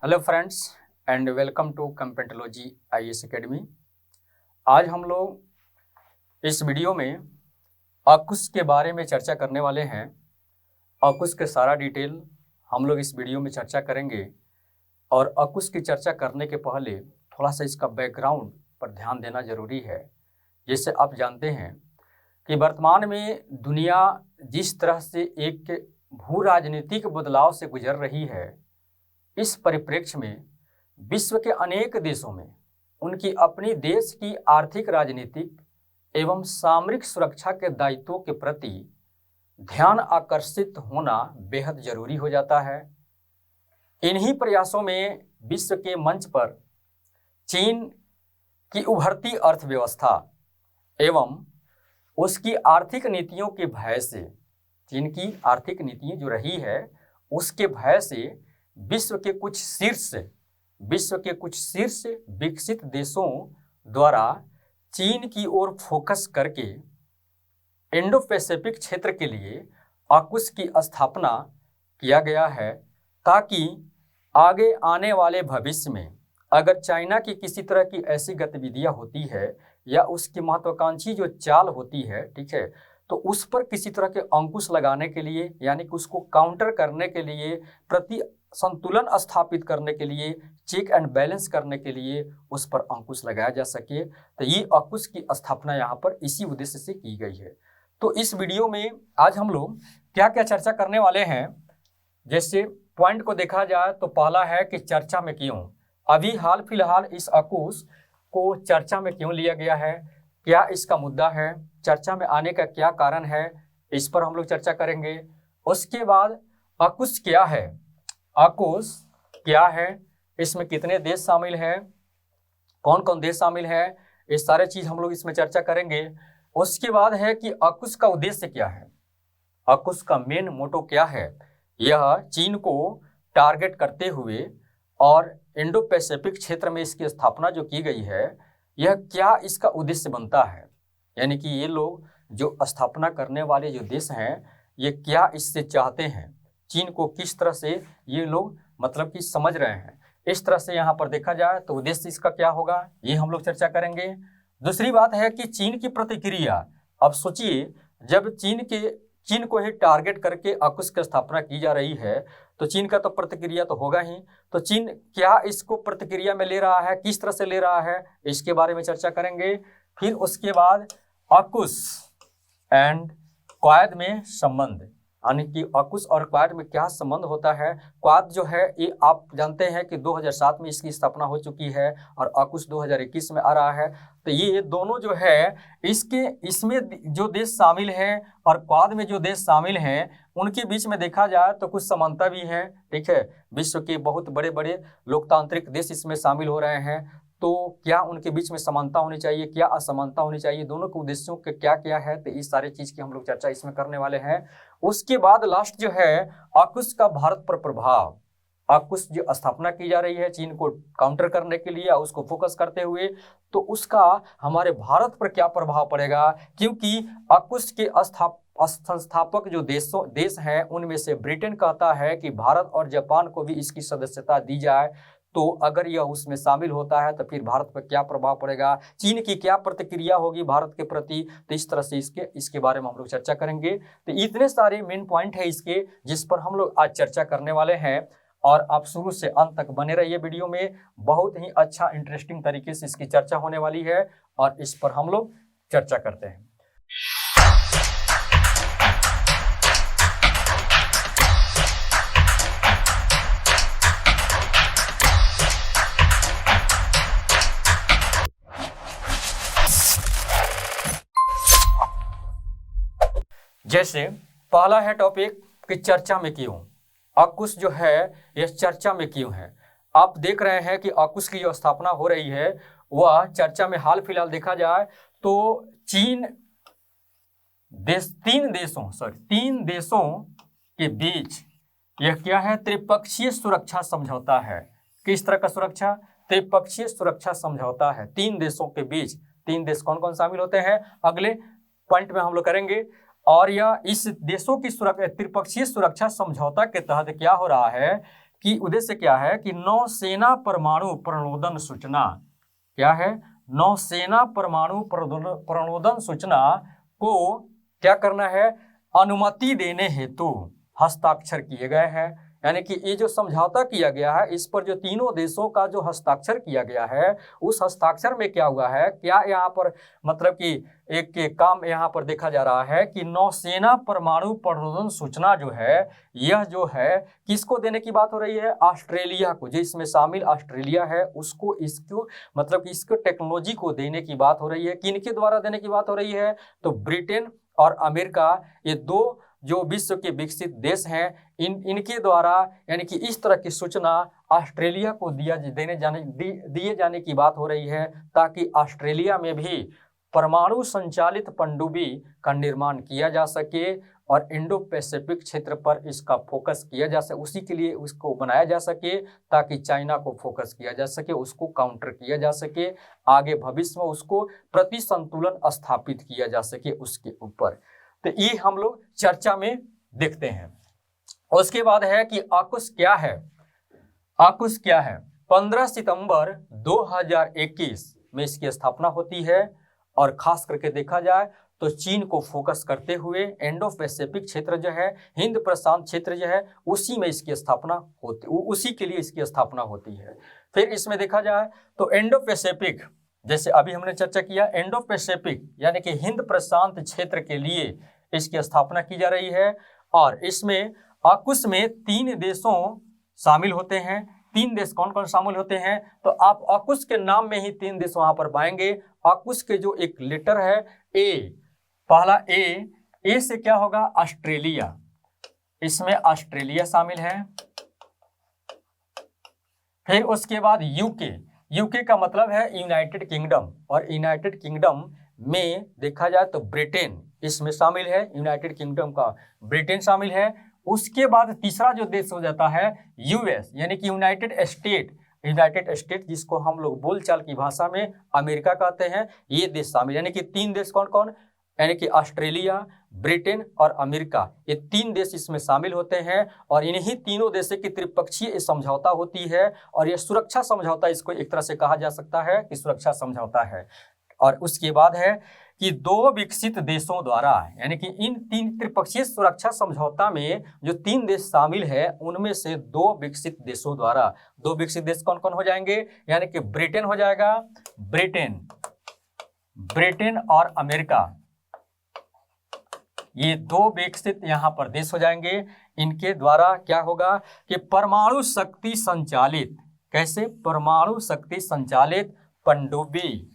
Hello friends and welcome to कंपेंटोलॉजी IAS academy. आज हम लोग इस वीडियो में AUKUS के बारे में चर्चा करने वाले हैं। AUKUS के सारा डिटेल हम लोग इस वीडियो में चर्चा करेंगे और AUKUS की चर्चा करने के पहले थोड़ा सा इसका बैकग्राउंड पर ध्यान देना ज़रूरी है। जैसे आप जानते हैं कि वर्तमान में दुनिया जिस तरह से एक भू राजनीतिक बदलाव से गुजर रही है, इस परिप्रेक्ष्य में विश्व के अनेक देशों में उनकी अपनी देश की आर्थिक, राजनीतिक एवं सामरिक सुरक्षा के दायित्वों के प्रति ध्यान आकर्षित होना बेहद जरूरी हो जाता है। इन्हीं प्रयासों में विश्व के मंच पर चीन की उभरती अर्थव्यवस्था एवं उसकी आर्थिक नीतियों के भय से, चीन की आर्थिक नीतियाँ जो रही है उसके भय से विश्व के कुछ शीर्ष विकसित देशों द्वारा चीन की ओर फोकस करके इंडो पैसिफिक क्षेत्र के लिए AUKUS की स्थापना किया गया है, ताकि आगे आने वाले भविष्य में अगर चाइना की किसी तरह की ऐसी गतिविधियां होती है या उसकी महत्वाकांक्षी जो चाल होती है, ठीक है, तो उस पर किसी तरह के अंकुश लगाने के लिए, यानी कि उसको काउंटर करने के लिए, प्रति संतुलन स्थापित करने के लिए, चेक एंड बैलेंस करने के लिए उस पर अंकुश लगाया जा सके। तो ये AUKUS की स्थापना यहाँ पर इसी उद्देश्य से की गई है। तो इस वीडियो में आज हम लोग क्या क्या चर्चा करने वाले हैं, जैसे पॉइंट को देखा जाए तो पहला है कि चर्चा में क्यों, अभी हाल फिलहाल इस AUKUS को चर्चा में क्यों लिया गया है, क्या इसका मुद्दा है, चर्चा में आने का क्या कारण है, इस पर हम लोग चर्चा करेंगे। उसके बाद AUKUS क्या है, AUKUS क्या है, इसमें कितने देश शामिल हैं, कौन कौन देश शामिल हैं, ये सारे चीज़ हम लोग इसमें चर्चा करेंगे। उसके बाद है कि AUKUS का उद्देश्य क्या है, AUKUS का मेन मोटो क्या है, यह चीन को टारगेट करते हुए और इंडो पैसिफिक क्षेत्र में इसकी स्थापना जो की गई है, यह क्या इसका उद्देश्य बनता है, यानी कि ये लोग जो स्थापना करने वाले जो देश हैं ये क्या इससे चाहते हैं, चीन को किस तरह से ये लोग मतलब कि समझ रहे हैं। इस तरह से यहाँ पर देखा जाए तो उद्देश्य इसका क्या होगा, ये हम लोग चर्चा करेंगे। दूसरी बात है कि चीन की प्रतिक्रिया। अब सोचिए, जब चीन को ही टारगेट करके AUKUS की स्थापना की जा रही है तो चीन का तो प्रतिक्रिया तो होगा ही। तो चीन क्या इसको प्रतिक्रिया में ले रहा है, किस तरह से ले रहा है, इसके बारे में चर्चा करेंगे। फिर उसके बाद AUKUS एंड क्वाड में संबंध, यानी कि AUKUS और क्वाड में क्या संबंध होता है। क्वाड जो है ये आप जानते हैं कि 2007 में इसकी स्थापना हो चुकी है और AUKUS 2021 में आ रहा है। तो ये दोनों जो है इसमें जो देश शामिल हैं और क्वाड में जो देश शामिल हैं उनके बीच में देखा जाए तो कुछ समानता भी है, ठीक है। विश्व के बहुत बड़े बड़े लोकतांत्रिक देश इसमें शामिल हो रहे हैं, तो क्या उनके बीच में समानता होनी चाहिए, क्या असमानता होनी चाहिए, दोनों के उद्देश्यों के क्या क्या है, तो इस सारे चीज़ की हम लोग चर्चा इसमें करने वाले हैं। उसके बाद लास्ट जो है AUKUS का भारत पर प्रभाव। AUKUS जो स्थापना की जा रही है चीन को काउंटर करने के लिए, उसको फोकस करते हुए, तो उसका हमारे भारत पर क्या प्रभाव पड़ेगा, क्योंकि AUKUS के संस्थापक जो देश हैं उनमें से ब्रिटेन कहता है कि भारत और जापान को भी इसकी सदस्यता दी जाए। तो अगर यह उसमें शामिल होता है तो फिर भारत पर क्या प्रभाव पड़ेगा, चीन की क्या प्रतिक्रिया होगी भारत के प्रति, तो इस तरह से इसके बारे में हम लोग चर्चा करेंगे। तो इतने सारे मेन पॉइंट है इसके जिस पर हम लोग आज चर्चा करने वाले हैं, और आप शुरू से अंत तक बने रहिए वीडियो में, बहुत ही अच्छा इंटरेस्टिंग तरीके से इसकी चर्चा होने वाली है और इस पर हम लोग चर्चा करते हैं। जैसे पहला है टॉपिक कि चर्चा में क्यों, AUKUS जो है यह चर्चा में क्यों है। आप देख रहे हैं कि AUKUS की जो स्थापना हो रही है वह चर्चा में हाल फिलहाल देखा जाए तो तीन देशों के बीच यह क्या है, त्रिपक्षीय सुरक्षा समझौता है। किस तरह का सुरक्षा, त्रिपक्षीय सुरक्षा समझौता है तीन देशों के बीच। तीन देश कौन कौन शामिल होते हैं अगले पॉइंट में हम लोग करेंगे। और यह इस देशों की त्रिपक्षीय सुरक्षा समझौता के तहत क्या हो रहा है कि उद्देश्य क्या है कि नौसेना परमाणु प्रणोदन सूचना, क्या है, नौसेना परमाणु प्रणोदन सूचना को क्या करना है, अनुमति देने हेतु हस्ताक्षर किए गए हैं। यानी कि ये जो समझौता किया गया है, इस पर जो तीनों देशों का जो हस्ताक्षर किया गया है, उस हस्ताक्षर में क्या हुआ है, क्या यहाँ पर मतलब कि एक काम यहाँ पर देखा जा रहा है कि नौसेना परमाणु प्रणोदन सूचना जो है, यह जो है किसको देने की बात हो रही है, ऑस्ट्रेलिया को, जो इसमें शामिल ऑस्ट्रेलिया है उसको, इसको मतलब कि इसको टेक्नोलॉजी को देने की बात हो रही है। किनके द्वारा देने की बात हो रही है, तो ब्रिटेन और अमेरिका, ये दो जो विश्व के विकसित देश हैं, इनके द्वारा यानी कि इस तरह की सूचना ऑस्ट्रेलिया को दिए जाने की बात हो रही है, ताकि ऑस्ट्रेलिया में भी परमाणु संचालित पनडुब्बी का निर्माण किया जा सके और इंडो पैसिफिक क्षेत्र पर इसका फोकस किया जा सके, उसी के लिए उसको बनाया जा सके, ताकि चाइना को फोकस किया जा सके, उसको काउंटर किया जा सके, आगे भविष्य में उसको प्रति संतुलन स्थापित किया जा सके उसके ऊपर। तो ये हम लोग चर्चा में देखते हैं। उसके बाद है कि AUKUS क्या है। AUKUS क्या है, 15 सितंबर 2021 में इसकी स्थापना होती है और खास करके देखा जाए तो चीन को फोकस करते हुए इंडो पैसिफिक क्षेत्र जो है, हिंद प्रशांत क्षेत्र जो है, उसी में इसकी स्थापना होती, उसी के लिए इसकी स्थापना होती है। फिर इसमें देखा जाए तो इंडो पैसिफिक, जैसे अभी हमने चर्चा किया, इंडो पैसिफिक यानी कि हिंद प्रशांत क्षेत्र के लिए इसकी स्थापना की जा रही है। और इसमें AUKUS में 3 देशों शामिल होते हैं। 3 देश कौन कौन शामिल होते हैं, तो आप AUKUS के नाम में ही 3 देश वहां पर पाएंगे। AUKUS के जो एक लेटर है ए, पहला ए से क्या होगा, ऑस्ट्रेलिया, इसमें ऑस्ट्रेलिया शामिल है। फिर उसके बाद यूके का मतलब है यूनाइटेड किंगडम, और यूनाइटेड किंगडम में देखा जाए तो ब्रिटेन इसमें शामिल है, यूनाइटेड किंगडम का ब्रिटेन शामिल है। उसके बाद तीसरा जो देश हो जाता है यूएस, यानी कि यूनाइटेड स्टेट जिसको हम लोग बोलचाल की भाषा में अमेरिका कहते हैं, ये देश शामिल, यानी कि 3 देश कौन कौन, यानी कि ऑस्ट्रेलिया, ब्रिटेन और अमेरिका, ये 3 देश इसमें शामिल होते हैं। और इन्हीं तीनों देशों की त्रिपक्षीय समझौता होती है, और यह सुरक्षा समझौता, इसको एक तरह से कहा जा सकता है कि सुरक्षा समझौता है। और उसके बाद है कि 2 विकसित देशों द्वारा, यानी कि इन 3 त्रिपक्षीय सुरक्षा समझौता में जो 3 देश शामिल है, उनमें से 2 विकसित देशों द्वारा, 2 विकसित देश कौन कौन हो जाएंगे, यानी कि ब्रिटेन हो जाएगा, ब्रिटेन और अमेरिका, ये 2 विकसित यहाँ पर देश हो जाएंगे। इनके द्वारा क्या होगा कि परमाणु शक्ति संचालित, कैसे, परमाणु शक्ति संचालित पनडुब्बी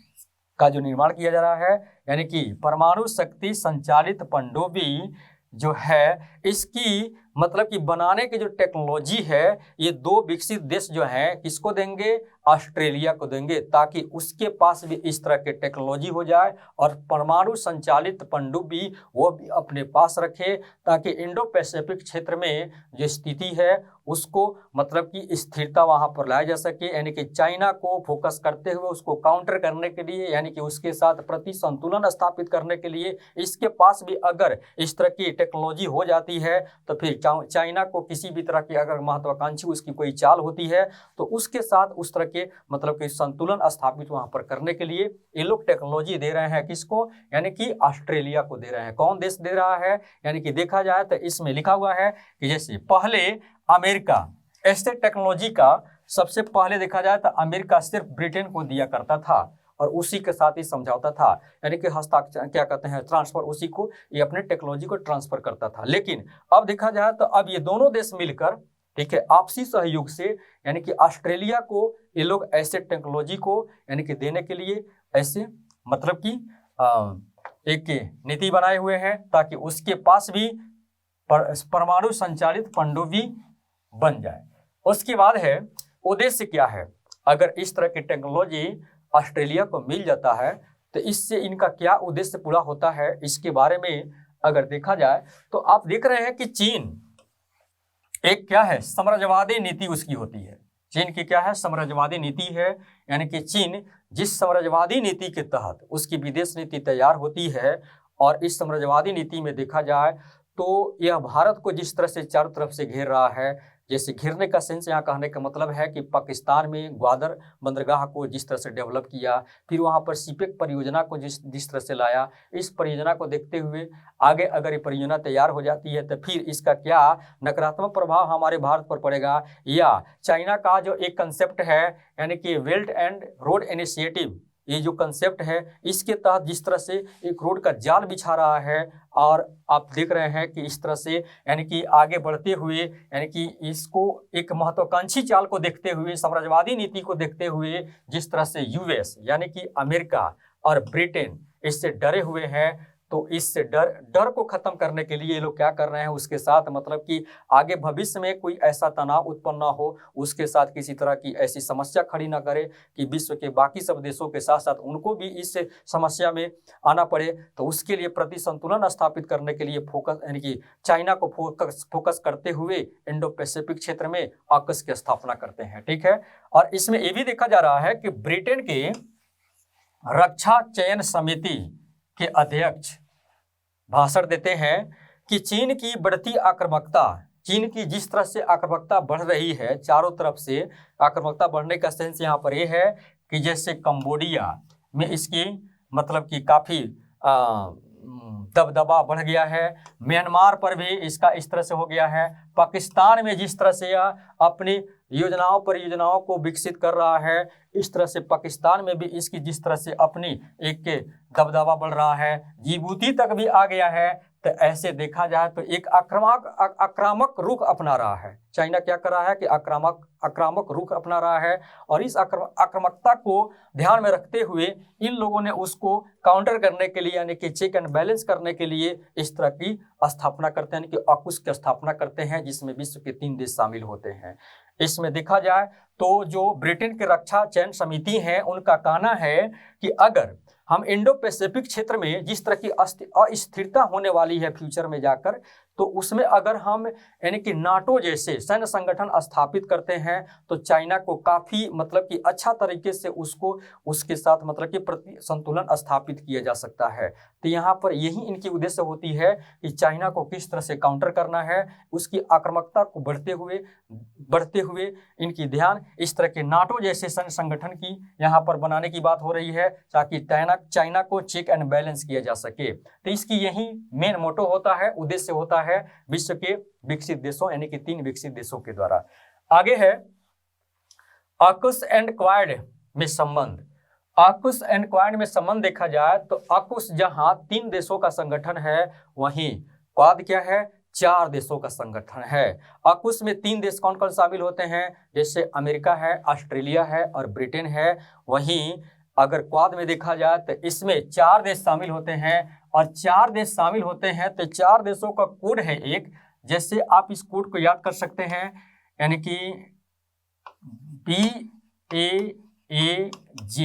का जो निर्माण किया जा रहा है, यानी कि परमाणु शक्ति संचालित पनडुब्बी जो है, इसकी मतलब कि बनाने की जो टेक्नोलॉजी है, ये 2 विकसित देश जो हैं किसको देंगे, ऑस्ट्रेलिया को देंगे, ताकि उसके पास भी इस तरह के टेक्नोलॉजी हो जाए और परमाणु संचालित पनडुब्बी वो भी अपने पास रखे, ताकि इंडो पैसिफिक क्षेत्र में जो स्थिति है उसको मतलब कि स्थिरता वहां पर लाया जा सके, यानी कि चाइना को फोकस करते हुए उसको काउंटर करने के लिए, यानी कि उसके साथ प्रति संतुलन स्थापित करने के लिए इसके पास भी अगर इस तरह की टेक्नोलॉजी हो जाती है, तो फिर चाइना को किसी भी तरह की अगर महत्वाकांक्षी उसकी कोई चाल होती है, तो उसके साथ उस तरह के मतलब कि संतुलन स्थापित वहां पर करने के लिए ये लोग टेक्नोलॉजी दे रहे हैं। किसको, यानी कि ऑस्ट्रेलिया को दे रहे हैं। कौन देश दे रहा है, यानी कि देखा जाए तो इसमें लिखा हुआ है कि जैसे पहले अमेरिका ऐसे टेक्नोलॉजी का सबसे पहले देखा जाए तो अमेरिका सिर्फ ब्रिटेन को दिया करता था और उसी के साथ ही समझौता था, यानी कि हस्ताक्षर क्या कहते हैं, ट्रांसफर, उसी को ये अपने टेक्नोलॉजी को ट्रांसफर करता था। लेकिन अब देखा जाए तो अब ये दोनों देश मिलकर, ठीक है, आपसी सहयोग से, यानी कि ऑस्ट्रेलिया को ये लोग ऐसे टेक्नोलॉजी को यानी कि देने के लिए ऐसे मतलब कि एक नीति बनाए हुए हैं, ताकि उसके पास भी परमाणु संचालित पनडुब्बी बन जाए। उसके बाद है उद्देश्य क्या है, अगर इस तरह की टेक्नोलॉजी ऑस्ट्रेलिया को मिल जाता है तो इससे इनका क्या उद्देश्य पूरा होता है, इसके बारे में अगर देखा जाए तो आप देख रहे हैं कि चीन एक क्या है, साम्राज्यवादी नीति उसकी होती है। चीन की क्या है, साम्राज्यवादी नीति है, यानी कि चीन जिस साम्राज्यवादी नीति के तहत उसकी विदेश नीति तैयार होती है, और इस साम्राज्यवादी नीति में देखा जाए तो यह भारत को जिस तरह से चारों तरफ से घेर रहा है, जैसे घिरने का सेंस यहाँ कहने का मतलब है कि पाकिस्तान में ग्वादर बंदरगाह को जिस तरह से डेवलप किया, फिर वहाँ पर सीपेक परियोजना को जिस तरह से लाया, इस परियोजना को देखते हुए आगे अगर ये परियोजना तैयार हो जाती है तो फिर इसका क्या नकारात्मक प्रभाव हमारे भारत पर पड़ेगा, या चाइना का जो एक कंसेप्ट है यानी कि बेल्ट एंड रोड इनिशिएटिव, ये जो कंसेप्ट है इसके तहत जिस तरह से एक रोड का जाल बिछा रहा है, और आप देख रहे हैं कि इस तरह से यानी कि आगे बढ़ते हुए यानी कि इसको एक महत्वाकांक्षी चाल को देखते हुए, साम्राज्यवादी नीति को देखते हुए जिस तरह से यूएस यानी कि अमेरिका और ब्रिटेन इससे डरे हुए हैं, तो इससे डर को खत्म करने के लिए ये लोग क्या कर रहे हैं, उसके साथ मतलब कि आगे भविष्य में कोई ऐसा तनाव उत्पन्न ना हो, उसके साथ किसी तरह की ऐसी समस्या खड़ी ना करे कि विश्व के बाकी सब देशों के साथ साथ उनको भी इस समस्या में आना पड़े, तो उसके लिए प्रति संतुलन स्थापित करने के लिए फोकस यानी कि चाइना को फोकस करते हुए इंडो पैसिफिक क्षेत्र में AUKUS की स्थापना करते हैं। ठीक है, और इसमें ये भी देखा जा रहा है कि ब्रिटेन के रक्षा चयन समिति के अध्यक्ष भाषण देते हैं कि चीन की बढ़ती आक्रामकता, चीन की जिस तरह से आक्रामकता बढ़ रही है, चारों तरफ से आक्रामकता बढ़ने का सेंस यहाँ पर यह है कि जैसे कंबोडिया में इसकी मतलब कि काफ़ी दबदबा बढ़ गया है, म्यांमार पर भी इसका इस तरह से हो गया है, पाकिस्तान में जिस तरह से यह अपनी परियोजनाओं को विकसित कर रहा है, इस तरह से पाकिस्तान में भी इसकी जिस तरह से अपनी एक दबदबा बढ़ रहा है, जिबूती तक भी आ गया है, तो ऐसे देखा जाए तो एक आक्रामक रुख अपना रहा है। चाइना क्या कर रहा है कि आक्रामक रुख अपना रहा है, और इस आक्रामकता को ध्यान में रखते हुए इन लोगों ने उसको काउंटर करने के लिए यानी कि चेक एंड बैलेंस करने के लिए इस तरह की स्थापना करते हैं, यानी कि AUKUS की स्थापना करते हैं, जिसमें विश्व के 3 देश शामिल होते हैं। इसमें देखा जाए तो जो ब्रिटेन के रक्षा चयन समिति है उनका कहना है कि अगर हम इंडो पैसिफिक क्षेत्र में जिस तरह की अस्थिरता होने वाली है फ्यूचर में जाकर, तो उसमें अगर हम यानी कि नाटो जैसे सैन्य संगठन स्थापित करते हैं तो चाइना को काफ़ी मतलब कि अच्छा तरीके से उसके साथ मतलब कि प्रति संतुलन स्थापित किया जा सकता है। तो यहाँ पर यही इनकी उद्देश्य होती है कि चाइना को किस तरह से काउंटर करना है, उसकी आक्रामकता को बढ़ते हुए इनकी ध्यान इस तरह के नाटो जैसे सैन्य संगठन की यहाँ पर बनाने की बात हो रही है, ताकि चाइना को चेक एंड बैलेंस किया जा सके। तो इसकी यही मेन मोटो होता है, उद्देश्य होता है विश्व के विकसित देशों यानी कि 3 विकसित देशों के द्वारा। आगे है AUKUS एंड क्वाड में संबंध। AUKUS एंड क्वाड में संबंध देखा जाए तो AUKUS जहां 3 देशों का संगठन है, वहीं क्वाड क्या है, 4 देशों का संगठन है। AUKUS में 3 देश कौन कौन शामिल होते हैं, जैसे अमेरिका है, ऑस्ट्रेलिया है और ब्रिटेन है। वहीं अगर क्वाड में देखा जाए तो इसमें 4 देश शामिल होते हैं, और 4 देश शामिल होते हैं तो 4 देशों का कोड है एक, जैसे आप इस कोड को याद कर सकते हैं, यानी कि BAAJ,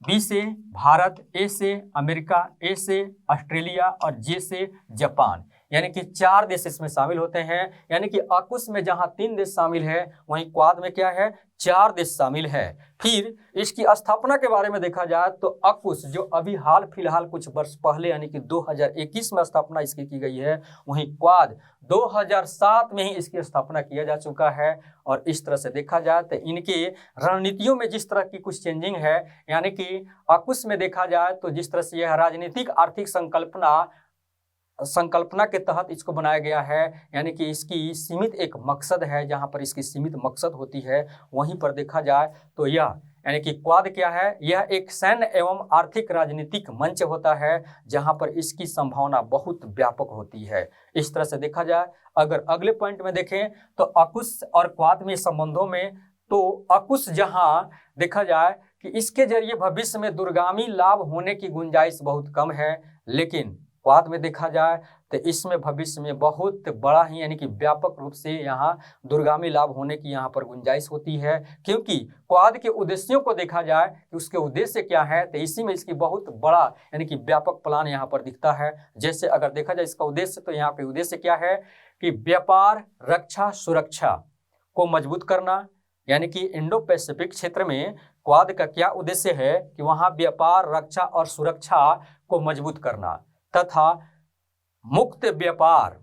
B से भारत, A से अमेरिका, A से ऑस्ट्रेलिया और J से जापान, यानी कि 4 देश इसमें शामिल होते हैं। यानी कि AUKUS में जहां 3 देश शामिल है, वहीं क्वाड में क्या है, 4 देश शामिल है। फिर इसकी स्थापना के बारे में देखा जाए तो AUKUS जो अभी हाल फिलहाल कुछ वर्ष पहले यानी कि 2021 में स्थापना इसकी की गई है, वहीं क्वाड 2007 में ही इसकी स्थापना किया जा चुका है। और इस तरह से देखा जाए तो इनकी रणनीतियों में जिस तरह की कुछ चेंजिंग है, यानी कि AUKUS में देखा जाए तो जिस तरह से यह राजनीतिक आर्थिक संकल्पना के तहत इसको बनाया गया है, यानी कि इसकी सीमित एक मकसद है, जहां पर इसकी सीमित मकसद होती है, वहीं पर देखा जाए तो यह यानी कि क्वाड क्या है, यह एक सैन्य एवं आर्थिक राजनीतिक मंच होता है, जहां पर इसकी संभावना बहुत व्यापक होती है। इस तरह से देखा जाए, अगर अगले पॉइंट में देखें तो AUKUS और क्वाड में संबंधों में, तो AUKUS जहां देखा जाए कि इसके जरिए भविष्य में दूरगामी लाभ होने की गुंजाइश बहुत कम है, लेकिन क्वाड में देखा जाए तो इसमें भविष्य में बहुत बड़ा ही यानी कि व्यापक रूप से यहाँ दूरगामी लाभ होने की यहाँ पर गुंजाइश होती है। क्योंकि क्वाड के उद्देश्यों को देखा जाए कि उसके उद्देश्य क्या है, तो इसी में इसकी बहुत बड़ा यानी कि व्यापक प्लान यहाँ पर दिखता है। जैसे अगर देखा जाए इसका उद्देश्य, तो यहाँ पे उद्देश्य क्या है कि व्यापार, रक्षा, सुरक्षा को मजबूत करना, यानी कि इंडो पैसिफिक क्षेत्र में क्वाड का क्या उद्देश्य है कि वहाँ व्यापार, रक्षा और सुरक्षा को मजबूत करना तथा मुक्त व्यापार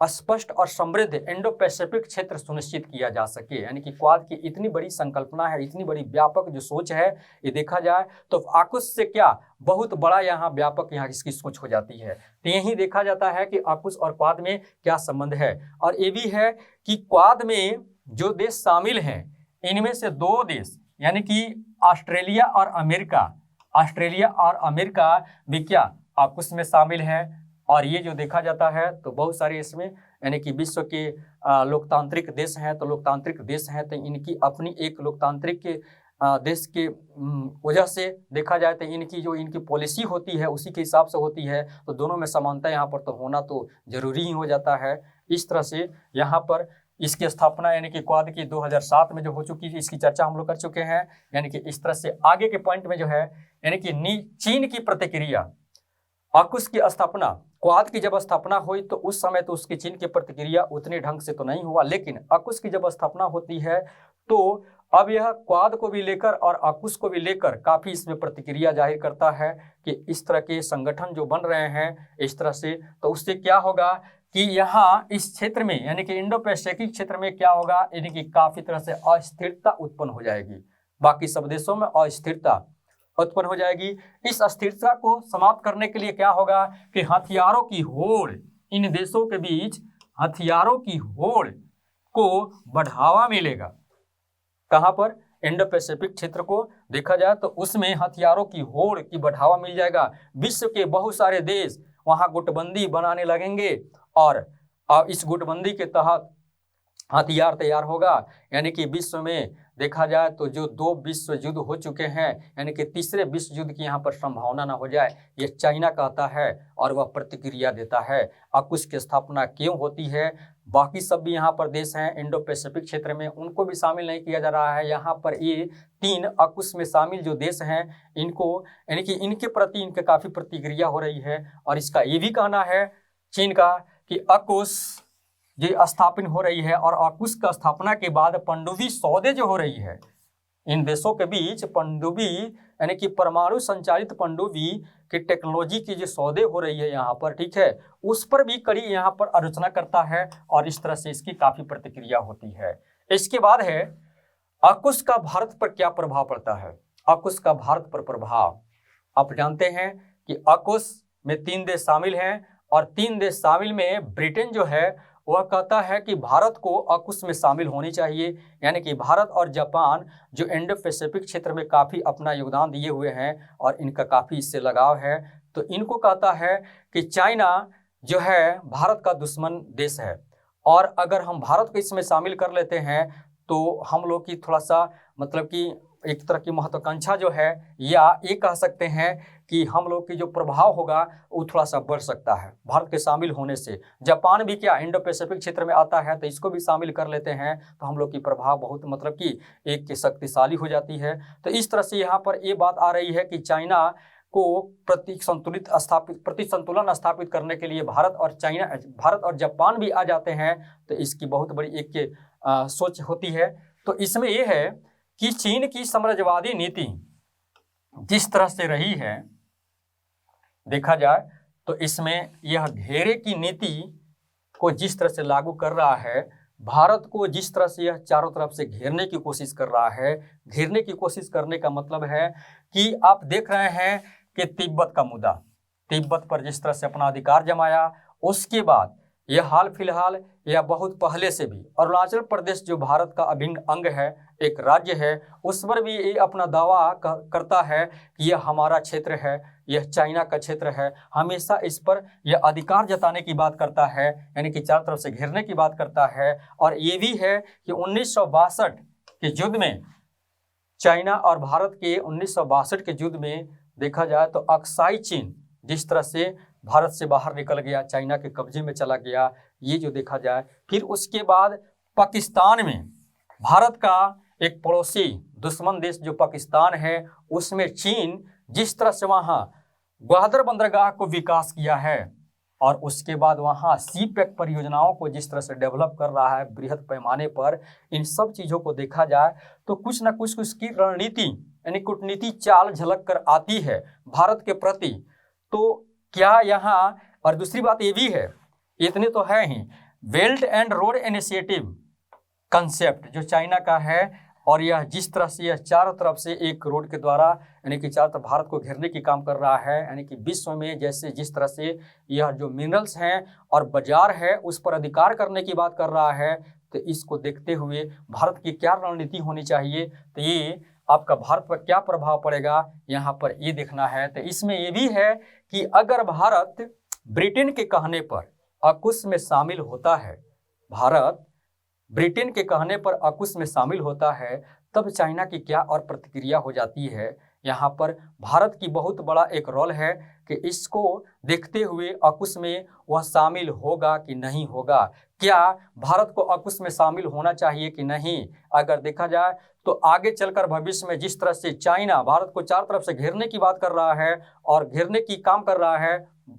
स्पष्ट और समृद्ध इंडो पैसिफिक क्षेत्र सुनिश्चित किया जा सके। यानी कि क्वाड की इतनी बड़ी संकल्पना है, इतनी बड़ी व्यापक जो सोच है, ये देखा जाए तो AUKUS से क्या बहुत बड़ा यहाँ व्यापक यहाँ इसकी सोच हो जाती है। तो यही देखा जाता है कि AUKUS और क्वाड में क्या संबंध है। और ये भी है कि क्वाड में जो देश शामिल हैं, इनमें से 2 देश यानी कि ऑस्ट्रेलिया और अमेरिका भी क्या AUKUS में शामिल है। और ये जो देखा जाता है तो बहुत सारे इसमें यानी कि विश्व के लोकतांत्रिक देश हैं, तो लोकतांत्रिक देश हैं तो इनकी अपनी एक लोकतांत्रिक के देश के वजह से देखा जाए तो इनकी जो इनकी पॉलिसी होती है उसी के हिसाब से होती है। तो दोनों में समानता यहाँ पर तो होना तो जरूरी ही हो जाता है। इस तरह से यहाँ पर इसकी स्थापना यानी कि क्वाड की 2007 में जो हो चुकी थी, इसकी चर्चा हम लोग कर चुके हैं। यानी कि इस तरह से आगे के पॉइंट में जो है यानी कि चीन की प्रतिक्रिया, AUKUS की स्थापना, क्वाड की जब स्थापना हुई तो उस समय तो उसकी चीन की प्रतिक्रिया उतने ढंग से तो नहीं हुआ, लेकिन AUKUS की जब स्थापना होती है तो अब यह क्वाड को भी लेकर और AUKUS को भी लेकर काफ़ी इसमें प्रतिक्रिया जाहिर करता है कि इस तरह के संगठन जो बन रहे हैं इस तरह से, तो उससे क्या होगा कि यहाँ इस क्षेत्र में यानी कि इंडो पैसिफिक क्षेत्र में क्या होगा, यानी कि काफ़ी तरह से अस्थिरता उत्पन्न हो जाएगी। बाकी सब देशों में अस्थिरता उत्पन्न हो जाएगी। इस अस्थिरता को समाप्त करने के लिए क्या होगा कि हथियारों की होड़, इन देशों के बीच हथियारों की होड़ को बढ़ावा मिलेगा। कहाँ पर? इंडो पैसिफिक क्षेत्र को देखा जाए तो उसमें हथियारों की होड़ की बढ़ावा मिल जाएगा। विश्व के बहुत सारे देश वहाँ गुटबंदी बनाने लगेंगे और इस गुटबंदी के तहत हथियार तैयार होगा। यानी कि विश्व में देखा जाए तो जो 2 विश्व युद्ध हो चुके हैं, यानी कि तीसरे विश्व युद्ध की यहाँ पर संभावना ना हो जाए, ये चाइना कहता है और वह प्रतिक्रिया देता है। AUKUS की स्थापना क्यों होती है? बाकी सब भी यहाँ पर देश हैं इंडो पैसिफिक क्षेत्र में, उनको भी शामिल नहीं किया जा रहा है। यहाँ पर ये 3 AUKUS में शामिल जो देश हैं इनको यानी कि इनके प्रति इनके काफ़ी प्रतिक्रिया हो रही है। और इसका ये भी कहना है चीन का कि AUKUS जो स्थापित हो रही है और AUKUS का स्थापना के बाद पनडुब्बी सौदे जो हो रही है इन देशों के बीच, पनडुब्बी यानी कि परमाणु संचालित पनडुब्बी की टेक्नोलॉजी की जो सौदे हो रही है यहाँ पर, ठीक है, उस पर भी कड़ी यहाँ पर आलोचना करता है और इस तरह से इसकी काफ़ी प्रतिक्रिया होती है। इसके बाद है AUKUS का भारत पर क्या प्रभाव पड़ता है। AUKUS का भारत पर प्रभाव, आप जानते हैं कि AUKUS में 3 देश शामिल हैं और 3 देश शामिल में ब्रिटेन जो है वह कहता है कि भारत को AUKUS में शामिल होनी चाहिए। यानी कि भारत और जापान जो इंडो पैसिफिक क्षेत्र में काफ़ी अपना योगदान दिए हुए हैं और इनका काफ़ी इससे लगाव है, तो इनको कहता है कि चाइना जो है भारत का दुश्मन देश है और अगर हम भारत को इसमें शामिल कर लेते हैं तो हम लोग की थोड़ा सा मतलब कि एक तरह की महत्वाकांक्षा जो है, या ये कह सकते हैं कि हम लोग की जो प्रभाव होगा वो थोड़ा सा बढ़ सकता है भारत के शामिल होने से। जापान भी क्या इंडो पैसिफिक क्षेत्र में आता है तो इसको भी शामिल कर लेते हैं तो हम लोग की प्रभाव बहुत मतलब कि एक शक्तिशाली हो जाती है। तो इस तरह से यहाँ पर ये बात आ रही है कि चाइना को प्रति संतुलन स्थापित करने के लिए भारत और जापान भी आ जाते हैं, तो इसकी बहुत बड़ी एक सोच होती है। तो इसमें यह है कि चीन की साम्राज्यवादी नीति जिस तरह से रही है देखा जाए तो इसमें यह घेरे की नीति को जिस तरह से लागू कर रहा है, भारत को जिस तरह से यह चारों तरफ से घेरने की कोशिश कर रहा है, घेरने की कोशिश करने का मतलब है कि आप देख रहे हैं कि तिब्बत का मुद्दा, तिब्बत पर जिस तरह से अपना अधिकार जमाया, उसके बाद यह हाल फिलहाल या बहुत पहले से भी अरुणाचल प्रदेश जो भारत का अभिन्न अंग है, एक राज्य है, उस पर भी ये अपना दावा करता है कि यह हमारा क्षेत्र है, यह चाइना का क्षेत्र है। हमेशा इस पर यह अधिकार जताने की बात करता है, यानी कि चारों तरफ से घेरने की बात करता है। और ये भी है कि 1962 के युद्ध में, चाइना और भारत के 1962 के युद्ध में देखा जाए तो अक्साई चीन जिस तरह से भारत से बाहर निकल गया, चाइना के कब्जे में चला गया, ये जो देखा जाए। फिर उसके बाद पाकिस्तान में भारत का एक पड़ोसी दुश्मन देश जो पाकिस्तान है, उसमें चीन जिस तरह से वहाँ ग्वादर बंदरगाह को विकास किया है और उसके बाद वहाँ सी पैक परियोजनाओं को जिस तरह से डेवलप कर रहा है बृहद पैमाने पर, इन सब चीज़ों को देखा जाए तो कुछ ना कुछ उसकी रणनीति यानी कूटनीति चाल झलक कर आती है भारत के प्रति। तो क्या यहाँ, और दूसरी बात ये भी है, इतने तो है ही, belt and road initiative concept जो चाइना का है, और यह जिस तरह से यह चारों तरफ से एक रोड के द्वारा यानी कि चारों तरफ भारत को घेरने की काम कर रहा है, यानी कि विश्व में जैसे जिस तरह से यह जो मिनरल्स हैं और बाजार है उस पर अधिकार करने की बात कर रहा है, तो इसको देखते हुए भारत की क्या रणनीति होनी चाहिए, तो ये आपका भारत पर क्या प्रभाव पड़ेगा यहाँ पर ये देखना है। तो इसमें ये भी है कि अगर भारत ब्रिटेन के कहने पर AUKUS में शामिल होता है, भारत ब्रिटेन के कहने पर AUKUS में शामिल होता है, तब चाइना की क्या और प्रतिक्रिया हो जाती है। यहाँ पर भारत की बहुत बड़ा एक रोल है कि इसको देखते हुए AUKUS में वह शामिल होगा कि नहीं होगा, क्या भारत को AUKUS में शामिल होना चाहिए कि नहीं। अगर देखा जाए तो आगे चलकर भविष्य में जिस तरह से चाइना भारत को चार तरफ से घेरने की बात कर रहा है और घेरने की काम कर रहा है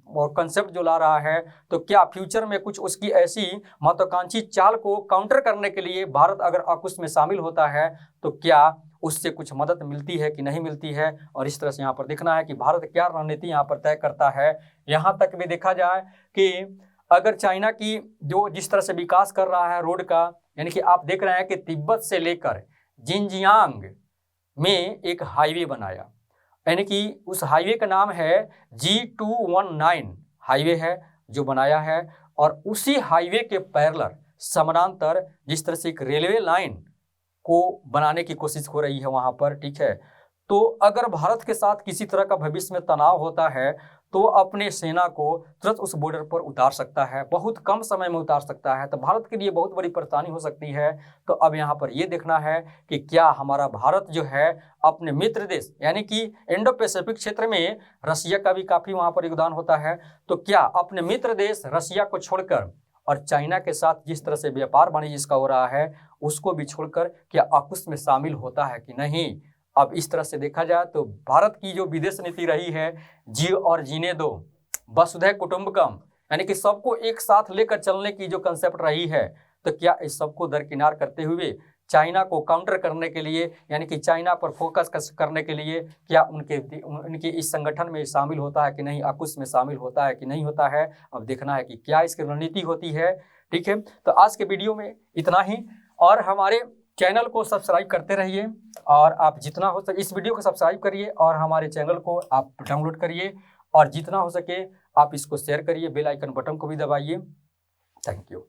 और कंसेप्ट जो ला रहा है, तो क्या फ्यूचर में कुछ उसकी ऐसी महत्वाकांक्षी चाल को काउंटर करने के लिए भारत अगर AUKUS में शामिल होता है तो क्या उससे कुछ मदद मिलती है कि नहीं मिलती है। और इस तरह से यहाँ पर देखना है कि भारत क्या रणनीति यहाँ पर तय करता है। यहाँ तक भी देखा जाए कि अगर चाइना की जो जिस तरह से विकास कर रहा है रोड का, यानी कि आप देख रहे हैं कि तिब्बत से लेकर जिनजियांग में एक हाईवे बनाया, यानी कि उस हाईवे का नाम है G219 हाईवे है जो बनाया है, और उसी हाईवे के पैरेलल समानांतर जिस तरह से एक रेलवे लाइन को बनाने की कोशिश हो रही है वहाँ पर, ठीक है। तो अगर भारत के साथ किसी तरह का भविष्य में तनाव होता है तो अपने सेना को तुरंत उस बॉर्डर पर उतार सकता है, बहुत कम समय में उतार सकता है, तो भारत के लिए बहुत बड़ी परेशानी हो सकती है। तो अब यहाँ पर ये देखना है कि क्या हमारा भारत जो है अपने मित्र देश यानी कि इंडो पैसिफिक क्षेत्र में रसिया का भी काफ़ी वहाँ पर योगदान होता है, तो क्या अपने मित्र देश रसिया को छोड़कर और चाइना के साथ जिस तरह से व्यापार वाणिज्य इसका हो रहा है उसको भी छोड़कर क्या AUKUS में शामिल होता है कि नहीं। अब इस तरह से देखा जाए तो भारत की जो विदेश नीति रही है जियो और जीने दो, वसुधैव कुटुंबकम, यानी कि सबको एक साथ लेकर चलने की जो कंसेप्ट रही है, तो क्या इस सबको दरकिनार करते हुए चाइना को काउंटर करने के लिए यानी कि चाइना पर फोकस करने के लिए क्या उनके इस संगठन में शामिल होता है कि नहीं, AUKUS में शामिल होता है कि नहीं होता है। अब देखना है कि क्या इसकी रणनीति होती है, ठीक है। तो आज के वीडियो में इतना ही, और हमारे चैनल को सब्सक्राइब करते रहिए, और आप जितना हो सके इस वीडियो को सब्सक्राइब करिए और हमारे चैनल को आप डाउनलोड करिए, और जितना हो सके आप इसको शेयर करिए, बेल आइकन बटन को भी दबाइए। Thank you.